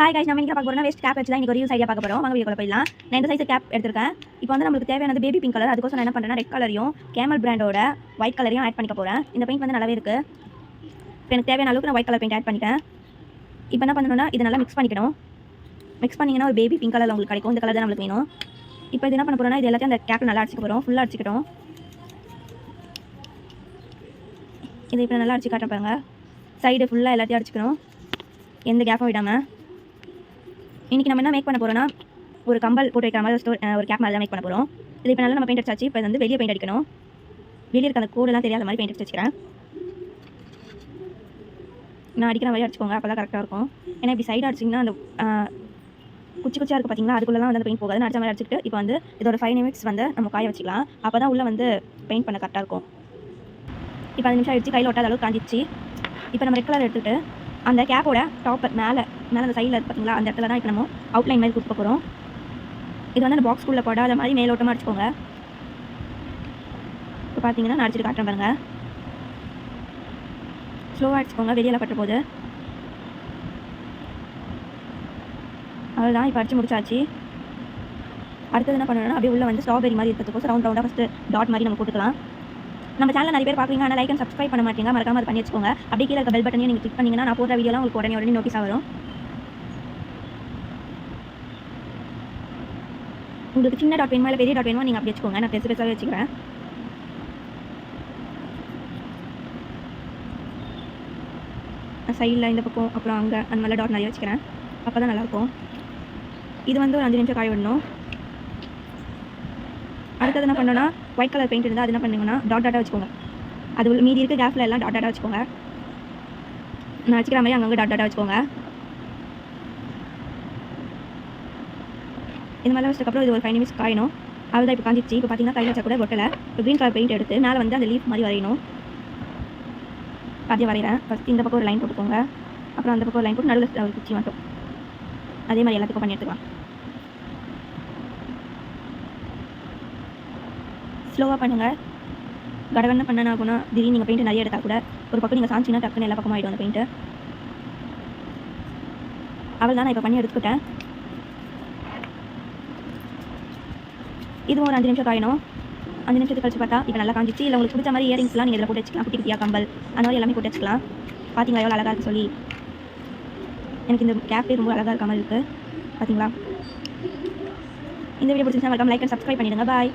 Hi guys, நம்ம இன்னைக்கு பார்க்க போறோம்னா வேஸ்ட் கேப் வச்சு தான் இன்னைக்கு ஒரு யூஸ் ஐடியா பார்க்க போறோம். வாங்க வீடியோக்குள்ள போயிடலாம். நான் இந்த சைஸ் கேப் எடுத்திருக்கேன். இப்போ வந்து நமக்கு தேவையானது பேபி பிங்க் கலர். அதுக்கோசம் நான் என்ன பண்றேன்னா ரெட் கலரையும் கேமல் பிராண்டோட ஒயிட் கலரையும் ஆட் பண்ணிக்க போறேன். இந்த பெயிண்ட் வந்து நல்லாவே இருக்கு. இப்போ எனக்கு தேவையான அளவுக்கு நான் ஒயிட் கலர் பெயிண்ட் ஆட் பண்ணிட்டேன். இப்போ என்ன பண்ணணும்னா இதை நல்லா மிக்ஸ் பண்ணிக்கணும். மிக்ஸ் பண்ணிங்கன்னா ஒரு பேபி பிங்க் கலர் உங்களுக்கு கிடைக்கும். இந்த கலர் தான் நம்மளுக்கு வேணும். இப்போ இது என்ன பண்ண போறோம்னா இது எல்லாத்தையும் அந்த கேப்பில் நல்லா அடிச்சுக்க போகிறோம். ஃபுல்லாக அடிச்சுக்கிட்டோம். இதை இப்போ நல்லா அடிச்சு காட்டுறேன் பாருங்க. சைடு ஃபுல்லாக எல்லாத்தையும் அடிச்சுக்கணும், எந்த கேப்பும் விடாமல். இன்றைக்கி நம்ம என்ன மேக் பண்ண போகிறோம்னா ஒரு கம்பல் போட்டு வைக்கிற மாதிரி ஒரு கேப் மாதிரி தான் மேக் பண்ண போகிறோம். இது இப்போ நல்லா நம்ம பெயிண்ட் அடிச்சாச்சு. இப்போ வந்து வெளியே பெயிண்ட் அடிக்கணும். வெளியே இருக்க அந்த கோடெல்லாம் தெரியாத மாதிரி பெயிண்ட் அடிச்சு வச்சுக்கிறேன். நான் அடிக்கிற மாதிரி அடிச்சுக்கோங்க, அப்போ தான் கரெக்டாக இருக்கும். ஏன்னா இப்படி சைடாக அடிச்சிங்கன்னா அந்த குச்சி குச்சியாக இருக்குது பார்த்தீங்களா, அதுக்குள்ளெல்லாம் வந்து அந்த பெயிண்ட் போகாது. நான் அடிச்ச மாதிரி அடிச்சுட்டு இப்போ வந்து இதோட 5 நிமிட்ஸ் வந்து நம்ம காய வச்சுக்கலாம். அப்போ தான் உள்ளே வந்து பெயிண்ட் பண்ண கரெக்டாக இருக்கும். இப்போ 5 நிமிஷம் ஆகிடுச்சு, கையில் ஒட்டாத அளவுக்கு காஞ்சிச்சு. இப்போ நம்ம ரெட் கலர் எடுத்துகிட்டு அந்த கேப்போட டாப் மேலே அந்த சைடில் பார்த்தீங்களா, அந்த இடத்துல தான் இப்போ நம்ம அவுட்லைன் மாதிரி கொடுக்க போகிறோம். இது வந்து அந்த பாக்ஸ்குள்ளே போடாத மாதிரி மேலோட்டமாக அடிச்சுக்கோங்க. இப்போ பார்த்தீங்கன்னா நான் அடிச்சுட்டு காட்டுறேன் பாருங்க. ஸ்லோவாக அடிச்சுக்கோங்க, வெளியெல்லாம் பட்ட போது. அவ்வளோதான், இப்போ அடிச்சு முடிச்சாச்சு. அடுத்தது என்ன பண்ணணும்னா அப்படியே உள்ளே வந்து ஸ்ட்ராபெரி மாதிரி இருக்கிறதுக்கோசம் ரவுண்ட் ரவுண்டாக ஃபஸ்ட்டு டாட் மாதிரி நம்ம போட்டுக்கலாம். நம்ம சேனல் நிறைய பேர் பார்க்குறீங்க, ஆனால் லைக் அண்ட் சப்ஸ்கிரைப் பண்ண மாட்டீங்க. மறக்காம அது பண்ணி வச்சுக்கோங்க. அப்படியே கீழே இருக்க பெல் பட்டனையும் நீங்கள் கிளிக் பண்ணிங்கன்னா நான் போடுற வீடியோலாம் உங்களுக்கு உடனே நோட்டீஸ் ஆகும். உங்களுக்கு சின்ன டாட் வேணுமா இல்லை பெரிய டாட் வேணுமா நீங்கள் அப்படி வச்சுக்கோங்க. நான் பெருசாகவே வச்சுக்கிறேன். சைடில் இந்த பக்கம் அப்புறம் அங்கே அந்த மாதிரி டாட் நிறைய வச்சுக்கிறேன். அப்போ தான் நல்லாயிருக்கும். இது வந்து ஒரு 5 நிமிஷம் காய விடணும். அடுத்தது என்ன பண்ணோன்னா ஒயிட் கலர் பெயிண்ட் இருந்தால் அது என்ன பண்ணிங்கன்னா டாட்டாக வச்சுக்கோங்க. அது உள்ள மீதி இருக்க கேப்பில் எல்லாம் டாட்டாக வச்சுக்கோங்க. நான் வச்சுக்கிற மாதிரி அங்கங்கே டாட்டாக வச்சுக்கோங்க. இந்த மாதிரி வச்சதுக்கப்புறம் இது ஒரு 5 நிமிஷம் காயணும். அதுதான் இப்போ காஞ்சிச்சு. இப்போ பார்த்தீங்கன்னா கையில் வச்சா கூட ஒட்டலை. இப்போ க்ரீன் கலர் பெயிண்ட் எடுத்து மேலே வந்து அந்த லீஃப் மாதிரி வரையணும். அதே வரைகிறேன். ஃபஸ்ட்டு இந்த பக்கம் ஒரு லைன் போட்டுக்கோங்க, அப்புறம் அந்த பக்கம் ஒரு லைன் போட்டு நடுவில் ஒரு குச்சி மட்டும். அதே மாதிரி எல்லாத்துக்கும் பண்ணி எடுத்துக்கலாம். ஸ்லோவாக பண்ணுங்கள். கடகடன்னு பண்ணனா ஆகுனா திடீர்னு நீங்கள் பெயிண்ட் நிறைய எடுத்தால் கூட ஒரு பக்கம் நீங்கள் சாஞ்சிங்கன்னா டக்குன்னு எல்லா பக்கமாக ஆகிடும் அந்த பெயிண்ட்டு. அவள் தான் நான் இப்போ பண்ணி எடுத்துக்கிட்டேன். இதுவும் ஒரு 5 நிமிஷம் காயணும். 5 நிமிஷத்துக்கு கழிச்சு பார்த்தா இப்போ நல்லா காஞ்சிச்சு. இல்லை உங்களுக்கு பிடிச்ச மாதிரி இயரிங்ஸ்லாம் நீங்கள் இதில் போட்டு வச்சுக்கலாம். குட்டி குட்டியாக கம்பல் அந்த மாதிரி எல்லாமே போட்டு வச்சுக்கலாம். பார்த்தீங்களா எவ்வளோ அழகாக இருக்குது சொல்லி. எனக்கு இந்த கேப்பே ரொம்ப அழகாக இருக்க மாதிரி இருக்குது. பார்த்தீங்களா? இந்த வீடியோ பிடிச்சிருந்தா மறக்காம லைக் அண்ட் சப்ஸ்கிரைப் பண்ணிடுங்க. பாய்.